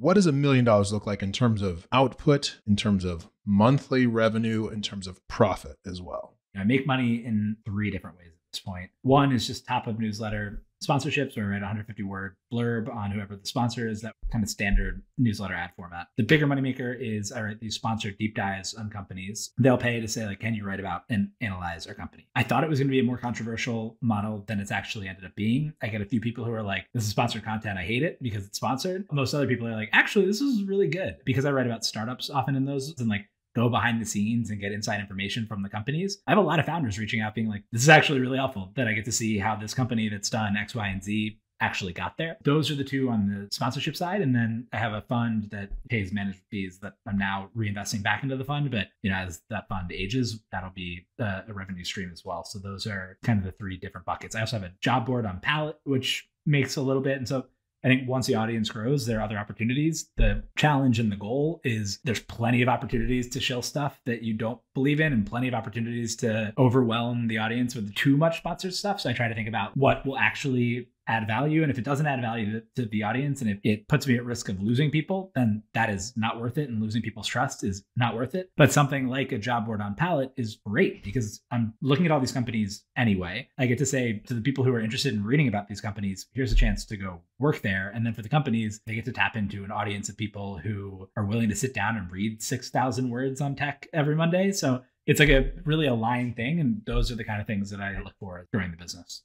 What does $1 million look like in terms of output, in terms of monthly revenue, in terms of profit as well? I make money in 3 different ways at this point. One is just top of newsletter sponsorships, where I write a 150-word blurb on whoever the sponsor is, that kind of standard newsletter ad format. The bigger moneymaker is I write these sponsored deep dives on companies. They'll pay to say, like, can you write about and analyze our company? I thought it was going to be a more controversial model than it's actually ended up being. I get a few people who are like, this is sponsored content, I hate it because it's sponsored. Most other people are like, actually, this is really good, because I write about startups often in those, and like go behind the scenes and get inside information from the companies. I have a lot of founders reaching out being like, this is actually really helpful that I get to see how this company that's done X, Y, and Z actually got there. Those are the 2 on the sponsorship side. And then I have a fund that pays management fees that I'm now reinvesting back into the fund. But as that fund ages, that'll be a revenue stream as well. So those are kind of the 3 different buckets. I also have a job board on Pallet, which makes a little bit. And so I think once the audience grows, there are other opportunities. The challenge and the goal is there's plenty of opportunities to shill stuff that you don't believe in, and plenty of opportunities to overwhelm the audience with too much sponsored stuff. So I try to think about what will actually add value. And if it doesn't add value to the audience, and if it puts me at risk of losing people, then that is not worth it. And losing people's trust is not worth it. But something like a job board on Pallet is great, because I'm looking at all these companies anyway. I get to say to the people who are interested in reading about these companies, here's a chance to go work there. And then for the companies, they get to tap into an audience of people who are willing to sit down and read 6,000 words on tech every Monday. So it's like a really aligned thing. And those are the kind of things that I look for during the business.